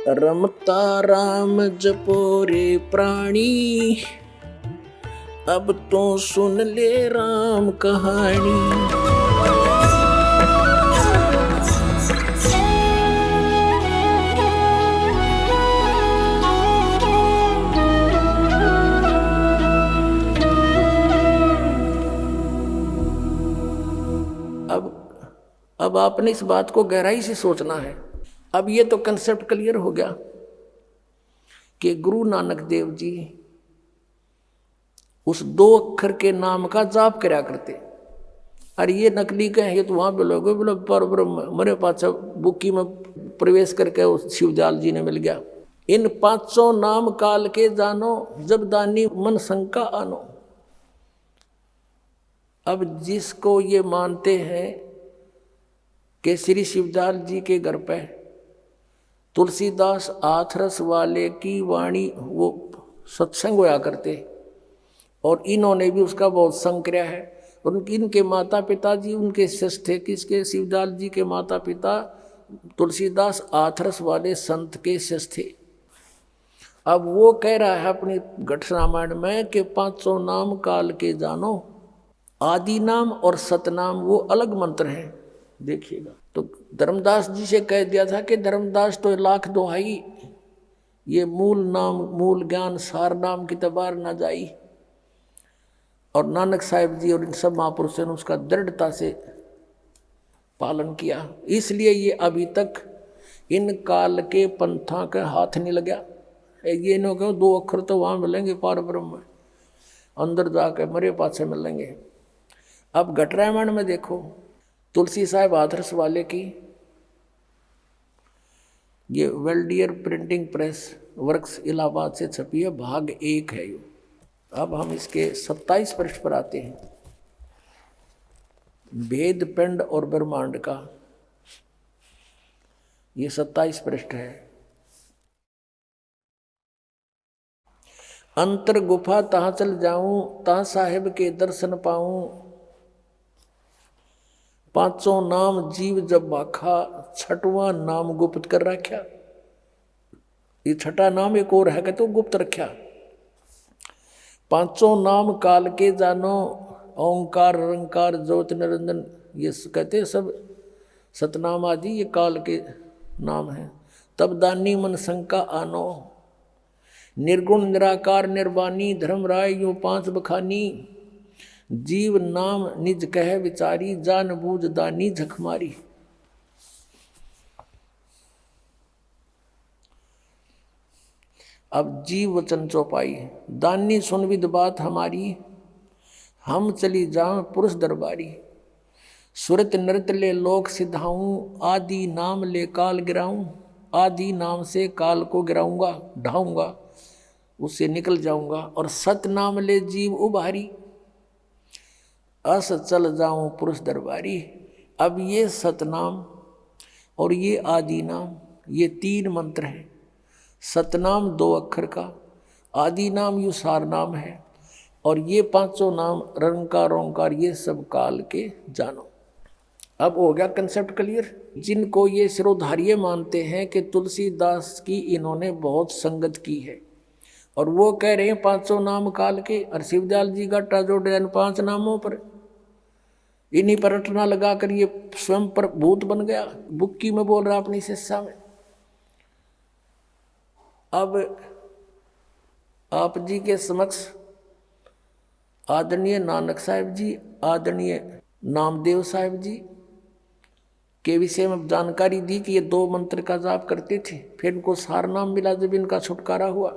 रमता राम जपो रे प्राणी, अब तो सुन ले राम कहानी। अब आपने इस बात को गहराई से सोचना है। अब ये तो कंसेप्ट क्लियर हो गया कि गुरु नानक देव जी उस 2 अक्षर के नाम का जाप करया करते। अरे ये नकली का है, ये तो वहां बोलोगे बोलो पर ब्रह्म मरे पाछा बुक्की में प्रवेश करके उस शिवदयाल जी ने मिल गया। इन 500 नाम काल के जानो, जब दानी मन शंका आनो। अब जिसको ये मानते हैं कि श्री शिवदयाल जी के घर पे तुलसीदास आथरस वाले की वाणी वो सत्संग होया करते, और इन्होंने भी उसका बहुत संग किया है। और इनके माता पिता जी उनके शिष्य थे। किसके? शिवदयाल जी के माता पिता तुलसीदास आथरस वाले संत के शिष्य थे। अब वो कह रहा है अपनी घट रामायण में कि 500 नाम काल के जानो, आदि नाम और सतनाम वो अलग मंत्र हैं। देखिएगा, तो धर्मदास जी से कह दिया था कि धर्मदास तो लाख दोहाई, ये मूल नाम मूल ज्ञान सार नाम की तबार ना जाई। और नानक साहिब जी और इन सब महापुरुषों ने उसका दृढ़ता से पालन किया। इसलिए ये अभी तक इन काल के पंथा के हाथ नहीं लगा। ये न कहो 2 अक्षर तो वहाँ मिलेंगे पार ब्रह्म में, अंदर जाके मरे पाछे मिलेंगे। अब घट रामायण में देखो, तुलसी साहब आदर्श वाले की ये वेल्डियर प्रिंटिंग प्रेस वर्क्स इलाहाबाद से छपी है, भाग 1 है ये। अब हम इसके 27 पृष्ठ पर आते हैं। भेद पिंड और ब्रह्मांड का ये 27 पृष्ठ है। अंतर गुफा तहाँ चल जाऊं, तहाँ साहेब के दर्शन पाऊं। 500 नाम जीव जब बाखा, 6वां नाम गुप्त कर रखा। ये 6ठा नाम एक और है कि तो गुप्त रखा। 500 नाम काल के जानो, ओंकार रंकार ज्योत निरंजन, ये कहते सब सतनाम आदि ये काल के नाम हैं। तब दानी मन शंका आनो, निर्गुण निराकार निर्वाणी धर्मराय यूं 5 बखानी। जीव नाम निज कह विचारी, जान बूझ दानी झखमारी। अब जीव वचन चौपाई, दानी सुन विद बात हमारी, हम चली जाऊं पुरुष दरबारी। सुरत नृत ले लोक सिधाऊं, आदि नाम ले काल गिराऊं। आदि नाम से काल को गिराऊंगा, ढाऊंगा, उससे निकल जाऊंगा। और सत नाम ले जीव उभारी, अस चल जाऊं पुरुष दरबारी। अब ये सतनाम और ये आदि नाम, ये 3 मंत्र हैं। सतनाम 2 अक्षर का, आदि नाम यू सार नाम है, और ये 500 नाम रंकार ओंकार ये सब काल के जानो। अब हो गया कंसेप्ट क्लियर। जिनको ये सिरोधार्य मानते हैं कि तुलसीदास की इन्होंने बहुत संगत की है, और वो कह रहे हैं 500 नाम काल के, और शिवदयाल जी गट्टा जोड़े 5 नामों पर, इन्हीं पर रटना लगाकर ये स्वयं पर भूत बन गया। बुक्की में बोल रहा अपनी शिष्या में। अब आप जी के समक्ष आदरणीय नानक साहिब जी, आदरणीय नामदेव साहिब जी के विषय में जानकारी दी कि ये 2 मंत्र का जाप करते थे। फिर इनको सार नाम मिला जब इनका छुटकारा हुआ।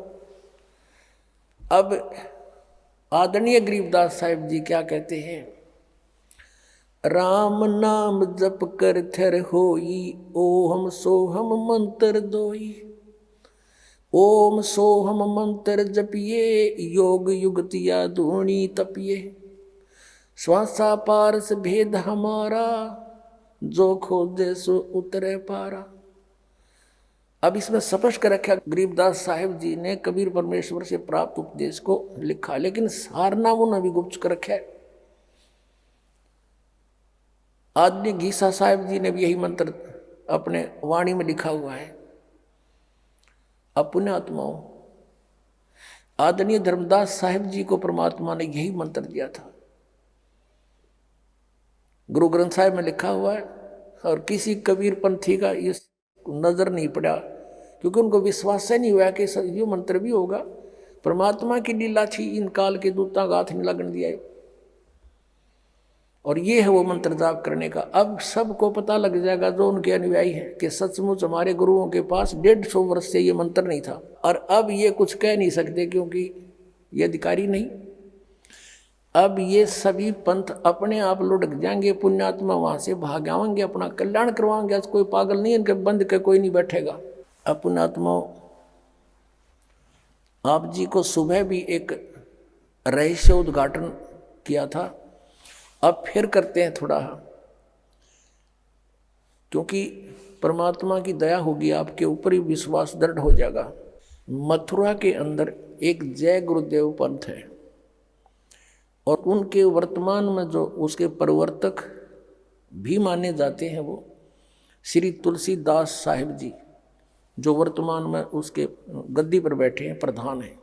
अब आदरणीय गरीबदास साहिब जी क्या कहते हैं? राम नाम जप कर थर होई, ओम सोहम मंत्र दोई। ओम सोहम मंत्र जपिए, योग युगतिया धूणी तपिए। श्वासा पारस भेद हमारा, जो खोजे सो उतरे पारा। अब इसमें स्पष्ट कर रखा गरीबदास साहिब जी ने कबीर परमेश्वर से प्राप्त उपदेश को लिखा, लेकिन सारनाम उन्होंने भी गुप्त कर रखा है। आदरणीय गीसा साहिब जी ने भी यही मंत्र अपने वाणी में लिखा हुआ है। अपने आत्माओं, आदरणीय धर्मदास साहिब जी को परमात्मा ने यही मंत्र दिया था, गुरु ग्रंथ साहिब में लिखा हुआ है। और किसी कबीर पंथी का ये नजर नहीं पड़ा, क्योंकि उनको विश्वास ही नहीं हुआ कि ये मंत्र भी होगा। परमात्मा की लीला थी, इन काल के दूता का हाथ नहीं लगन दिया। और ये है वो मंत्र जाप करने का। अब सबको पता लग जाएगा जो उनके अनुयायी हैं कि सचमुच हमारे गुरुओं के पास 150 वर्ष से ये मंत्र नहीं था। और अब ये कुछ कह नहीं सकते, क्योंकि ये अधिकारी नहीं। अब ये सभी पंथ अपने आप लुढ़क जाएंगे, पुण्यात्मा वहां से भाग आएंगे, अपना कल्याण करवाएंगे। आज कोई पागल नहीं, इनके बंद के कोई नहीं बैठेगा। अब पुण्यात्मा, आप जी को सुबह भी एक रहस्य उद्घाटन किया था, अब फिर करते हैं थोड़ा, क्योंकि परमात्मा की दया होगी आपके ऊपर ही, विश्वास दृढ़ हो जाएगा। मथुरा के अंदर एक जय गुरुदेव पंथ है, और उनके वर्तमान में जो उसके प्रवर्तक भी माने जाते हैं वो श्री तुलसीदास साहिब जी, जो वर्तमान में उसके गद्दी पर बैठे हैं, प्रधान हैं।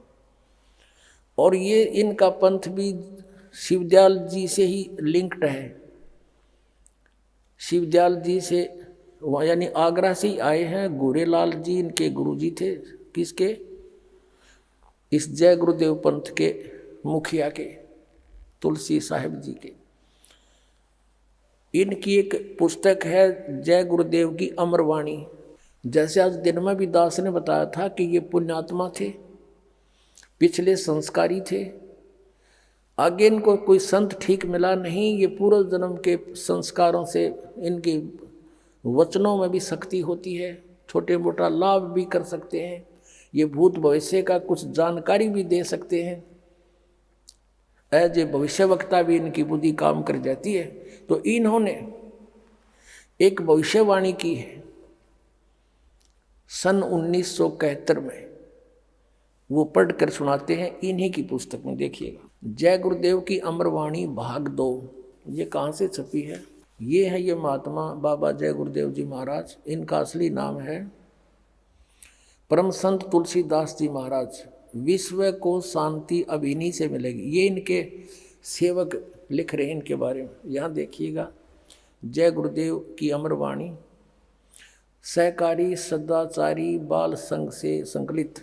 और ये इनका पंथ भी शिवदयाल जी से ही लिंक्ड है। शिवदयाल जी से यानी आगरा से ही आए हैं। गोरेलाल जी इनके गुरुजी थे, किसके? इस जय गुरुदेव पंथ के मुखिया के, तुलसी साहिब जी के। इनकी एक पुस्तक है जय गुरुदेव की अमरवाणी। जैसे आज दिन में भी दास ने बताया था कि ये पुण्यात्मा थे, पिछले संस्कारी थे, आगे इनको कोई संत ठीक मिला नहीं। ये पूर्व जन्म के संस्कारों से इनके वचनों में भी शक्ति होती है, छोटे मोटा लाभ भी कर सकते हैं, ये भूत भविष्य का कुछ जानकारी भी दे सकते हैं। एज ए भविष्य वक्ता भी इनकी बुद्धि काम कर जाती है। तो इन्होंने एक भविष्यवाणी की है सन 1971 में, वो पढ़कर सुनाते हैं इन्हीं की पुस्तक में। देखिएगा, जय गुरुदेव की अमरवाणी भाग 2। ये कहाँ से छपी है? ये है ये महात्मा बाबा जय गुरुदेव जी महाराज। इनका असली नाम है परम संत तुलसीदास जी महाराज। विश्व को शांति अब इन्हीं से मिलेगी। ये इनके सेवक लिख रहे हैं इनके बारे में। यहाँ देखिएगा, जय गुरुदेव की अमरवाणी सहकारी सदाचारी बाल संघ से संकलित,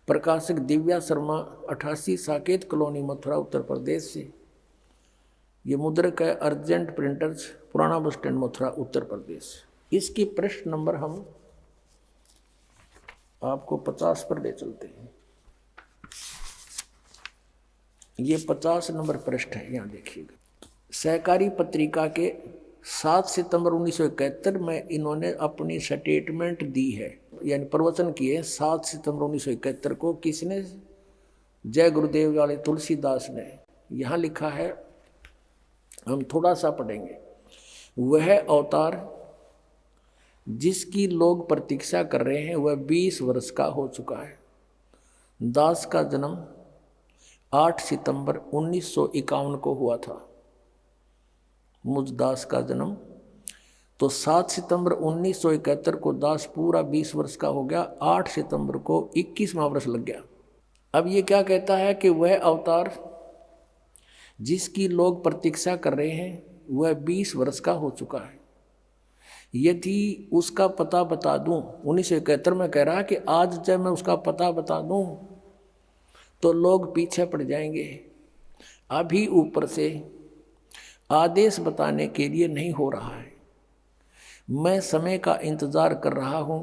प्रकाशक दिव्या शर्मा, 88 साकेत कॉलोनी, मथुरा, उत्तर प्रदेश से। ये मुद्रक है अर्जेंट प्रिंटर्स, पुराना बस स्टैंड, मथुरा, उत्तर प्रदेश। इसकी पृष्ठ नंबर हम आपको 50 पर ले चलते हैं। ये 50 नंबर पृष्ठ है। यहाँ देखिएगा, सहकारी पत्रिका के 7 सितंबर 1971 में इन्होंने अपनी स्टेटमेंट दी है, यानी प्रवचन किए 7 सितंबर 1971 को। किसने? जय गुरुदेव वाले तुलसीदास ने। यहाँ लिखा है, हम थोड़ा सा पढ़ेंगे। वह अवतार जिसकी लोग प्रतीक्षा कर रहे हैं वह 20 वर्ष का हो चुका है। दास का जन्म 8 सितंबर 1951 को हुआ था। मुझ दास का जन्म तो 7 सितंबर 1971 को दास पूरा 20 वर्ष का हो गया। 8 सितंबर को 21वां वर्ष लग गया। अब ये क्या कहता है कि वह अवतार जिसकी लोग प्रतीक्षा कर रहे हैं वह 20 वर्ष का हो चुका है। यदि उसका पता बता दूं, 1971 में कह रहा है कि आज जब मैं उसका पता बता दूं तो लोग पीछे पड़ जाएंगे। अभी ऊपर से आदेश बताने के लिए नहीं हो रहा है। मैं समय का इंतज़ार कर रहा हूँ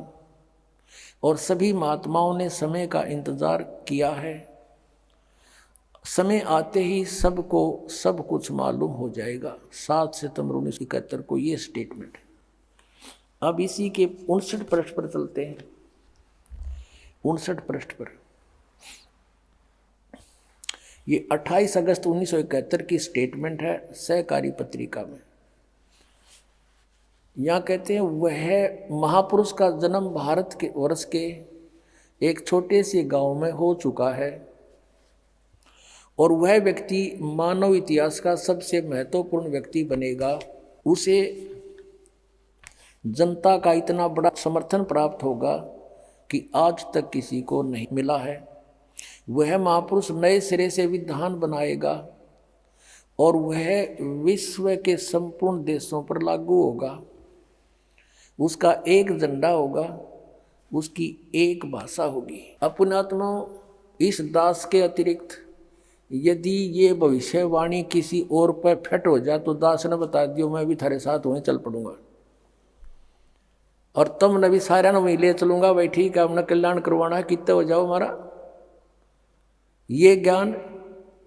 और सभी महात्माओं ने समय का इंतज़ार किया है। समय आते ही सबको सब कुछ मालूम हो जाएगा। 7 सितंबर 1971 को ये स्टेटमेंट है। अब इसी के 59 पृष्ठ पर चलते हैं। 59 पृष्ठ पर ये 28 अगस्त 1971 की स्टेटमेंट है सहकारी पत्रिका में। यहाँ कहते हैं, वह महापुरुष का जन्म भारत के वर्ष के एक छोटे से गांव में हो चुका है और वह व्यक्ति मानव इतिहास का सबसे महत्वपूर्ण व्यक्ति बनेगा। उसे जनता का इतना बड़ा समर्थन प्राप्त होगा कि आज तक किसी को नहीं मिला है। वह महापुरुष नए सिरे से विधान बनाएगा और वह विश्व के संपूर्ण देशों पर लागू होगा। उसका एक झंडा होगा, उसकी एक भाषा होगी। अपनात्मा इस दास के अतिरिक्त यदि ये भविष्यवाणी किसी और पर फट हो जाए तो दास ने बता दियो मैं भी थारे साथ वहीं चल पड़ूंगा और तुम ने भी सारा ने वहीं ले चलूंगा। भाई ठीक है, हमने कल्याण करवाना है, कितने हो जाओ हमारा। ये ज्ञान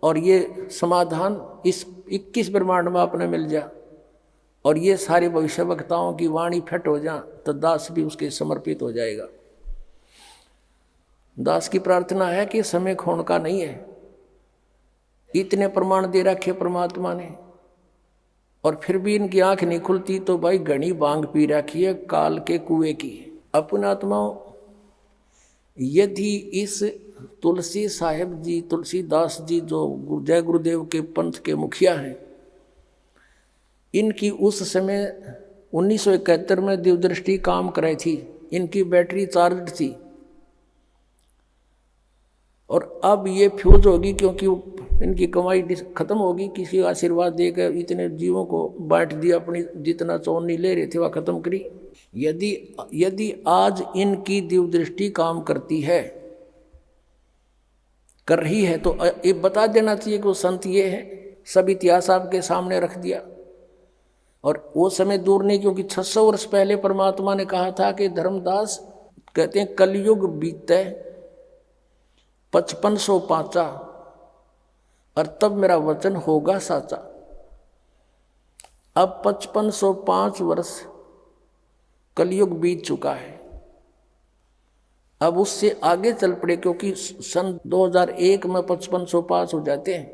और ये समाधान इस 21 ब्रह्मांड में आपने मिल जा और ये सारे भविष्य वक्ताओं की वाणी फट हो जा तो दास भी उसके समर्पित हो जाएगा। दास की प्रार्थना है कि समय खोने का नहीं है। इतने प्रमाण दे रखे परमात्मा ने और फिर भी इनकी आंख नहीं खुलती तो भाई घनी बांग पी रखी है काल के कुएं की। अपनात्मा यदि इस तुलसी साहेब जी, तुलसीदास जी जो जय गुरुदेव के पंथ के मुखिया हैं, इनकी उस समय 1971 में दिव्यदृष्टि काम कराई थी, इनकी बैटरी चार्ज थी और अब ये फ्यूज होगी क्योंकि इनकी कमाई खत्म होगी। किसी आशीर्वाद देकर इतने जीवों को बांट दिया, अपनी जितना चौनी ले रहे थे वह खत्म करी। यदि आज इनकी दिव्यदृष्टि काम करती है, कर रही है, तो ये बता देना चाहिए कि वो संत ये है। सब इतिहास आपके सामने रख दिया और वो समय दूर नहीं, क्योंकि 600 वर्ष पहले परमात्मा ने कहा था कि धर्मदास कहते हैं कलयुग बीते 5505 और तब मेरा वचन होगा साचा। अब 5505 वर्ष कलयुग बीत चुका है, अब उससे आगे चल पड़े, क्योंकि सन 2001 में 5505 हो जाते हैं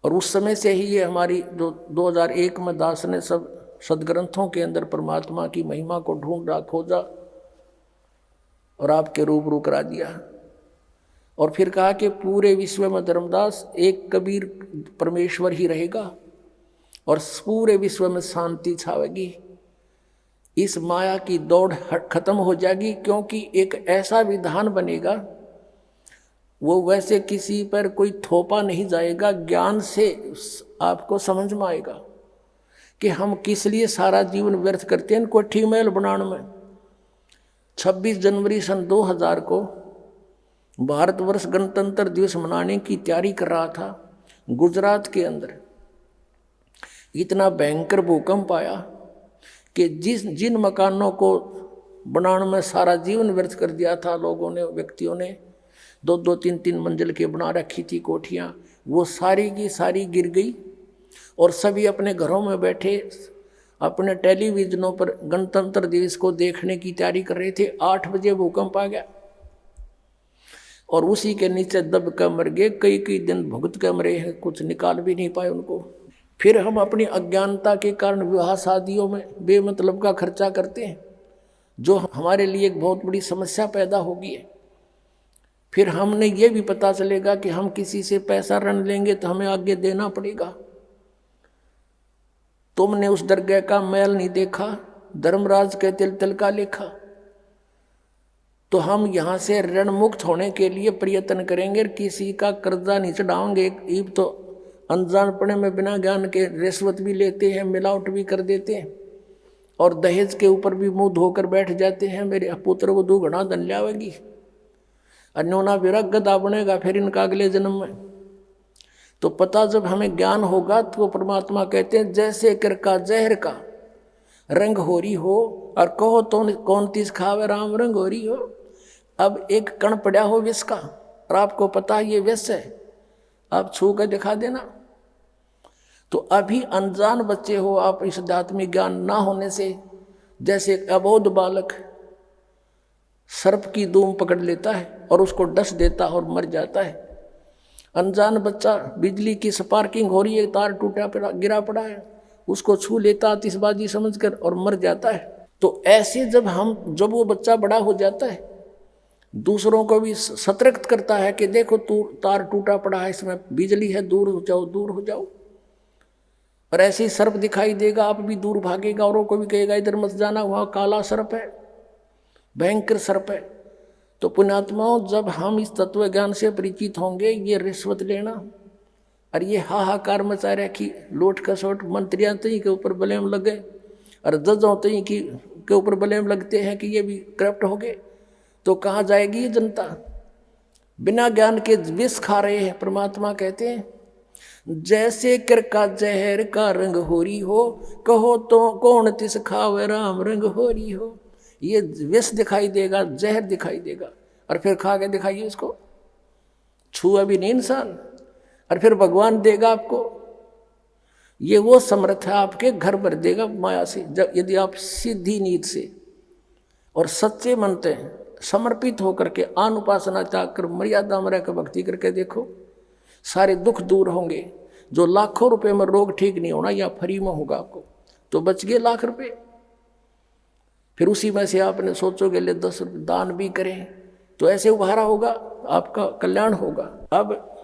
और उस समय से ही ये हमारी जो 2001 में दास ने सब सदग्रंथों के अंदर परमात्मा की महिमा को ढूंढा, खोजा और आपके रूबरू करा दिया। और फिर कहा कि पूरे विश्व में धर्मदास एक कबीर परमेश्वर ही रहेगा और पूरे विश्व में शांति छावेगी। इस माया की दौड़ खत्म हो जाएगी, क्योंकि एक ऐसा विधान बनेगा, वो वैसे किसी पर कोई थोपा नहीं जाएगा। ज्ञान से आपको समझ में आएगा कि हम किस लिए सारा जीवन व्यर्थ करते हैं कोठी महल बनाने में। 26 जनवरी सन 2000 को भारतवर्ष गणतंत्र दिवस मनाने की तैयारी कर रहा था। गुजरात के अंदर इतना भयंकर भूकंप आया कि जिन मकानों को बनाने में सारा जीवन व्यर्थ कर दिया था लोगों ने, व्यक्तियों ने, 2-2, 3-3 मंजिल के बना रखी थी कोठियाँ, वो सारी की सारी गिर गई और सभी अपने घरों में बैठे अपने टेलीविजनों पर गणतंत्र दिवस को देखने की तैयारी कर रहे थे। 8 बजे भूकंप आ गया और उसी के नीचे दब कर मर गए। कई दिन भुगत कर मरे हैं, कुछ निकाल भी नहीं पाए उनको। फिर हम अपनी अज्ञानता के कारण विवाह शादियों में बेमतलब का खर्चा करते हैं, जो हमारे लिए एक बहुत बड़ी समस्या पैदा होगी है। फिर हमने ये भी पता चलेगा कि हम किसी से पैसा ऋण लेंगे तो हमें आगे देना पड़ेगा। तुमने उस दरगाह का मैल नहीं देखा, धर्मराज के तिल का लेखा। तो हम यहाँ से ऋण मुक्त होने के लिए प्रयत्न करेंगे, किसी का कर्जा नहीं चढ़ाओगे। एक तो अनजानपने में बिना ज्ञान के रिश्वत भी लेते हैं, मिलावट भी कर देते हैं और दहेज के ऊपर भी मुंह धोकर बैठ जाते हैं। मेरे पुत्र को 2 गुना धन लावेगी, अन्योना विरा गधा बनेगा फिर इनका अगले जन्म में। तो पता जब हमें ज्ञान होगा तो परमात्मा कहते हैं जैसे कर का जहर का रंग होरी हो और कहो तो कौन तीस खावे राम रंग होरी हो। अब एक कण पड़ा हो विष का और आपको पता है ये विष है, आप छू कर दिखा देना। तो अभी अनजान बच्चे हो आप, इस आध्यात्मिक ज्ञान ना होने से, जैसे अबोध बालक सर्प की दूम पकड़ लेता है और उसको डस देता है और मर जाता है। अनजान बच्चा बिजली की स्पार्किंग हो रही है, तार टूटा पड़ा गिरा पड़ा है, उसको छू लेता आतिशबाजी समझकर और मर जाता है। तो ऐसे जब वो बच्चा बड़ा हो जाता है, दूसरों को भी सतर्क करता है कि देखो तू तार टूटा पड़ा है, इसमें बिजली है, दूर हो जाओ, दूर हो जाओ। और ऐसे ही सर्प दिखाई देगा, आप भी दूर भागेगा, औरों को भी कहेगा इधर मत जाना, वहाँ काला सर्प है। भयंकर सर्प है। तो पुण्यात्माओं, जब हम इस तत्व ज्ञान से परिचित होंगे, ये रिश्वत लेना और ये हाहाकार मचा रहा कि लोट खसोट मंत्रियां तई के ऊपर ब्लेम लग गए और जजों तई के ऊपर ब्लेम लगते हैं कि ये भी करप्ट हो गए, तो कहाँ जाएगी ये जनता? बिना ज्ञान के विष खा रहे हैं। परमात्मा कहते हैं, जैसे कर का जहर का रंग होरी हो, कहो तो कौन तिस खावे राम रंग होरी हो। ये विष दिखाई देगा, जहर दिखाई देगा, और फिर खा के दिखाइए इसको, छुआ भी नहीं इंसान, और फिर भगवान देगा आपको। ये वो समर्थ है, आपके घर भर देगा माया से, जब यदि आप सीधी नीत से और सच्चे मन से समर्पित होकर के अनुपासना त्याग कर मर्यादा में रहकर भक्ति करके देखो, सारे दुख दूर होंगे। जो लाखों रुपए में रोग ठीक नहीं होना या फ्री में होगा आपको, तो बच गए लाख रुपए। फिर उसी में से आपने सोचोगे ले 10 रुपये दान भी करें, तो ऐसे उभारा होगा, आपका कल्याण होगा। अब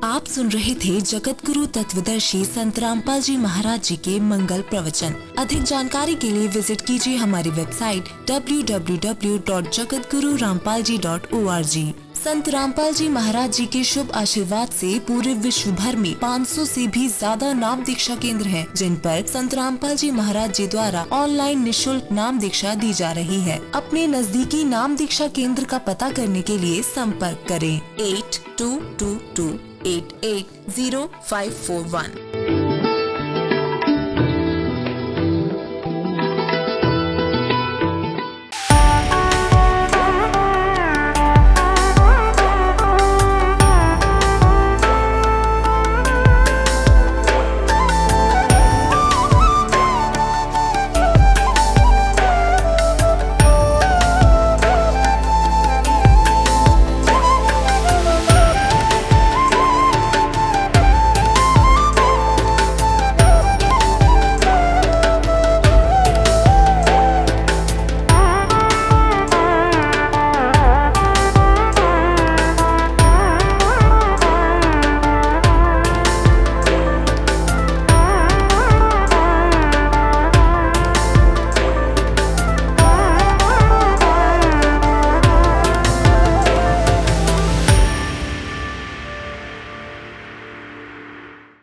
आप सुन रहे थे जगत गुरु तत्वदर्शी संत रामपाल जी महाराज जी के मंगल प्रवचन। अधिक जानकारी के लिए विजिट कीजिए हमारी वेबसाइट www.jagatgururampalji.org। संत रामपाल जी महाराज जी के शुभ आशीर्वाद से पूरे विश्व भर में 500 से भी ज्यादा नाम दीक्षा केंद्र हैं, जिन पर संत रामपाल जी महाराज जी द्वारा ऑनलाइन निशुल्क नाम दीक्षा दी जा रही है। अपने नजदीकी नाम दीक्षा केंद्र का पता करने के लिए संपर्क करें 8222880541।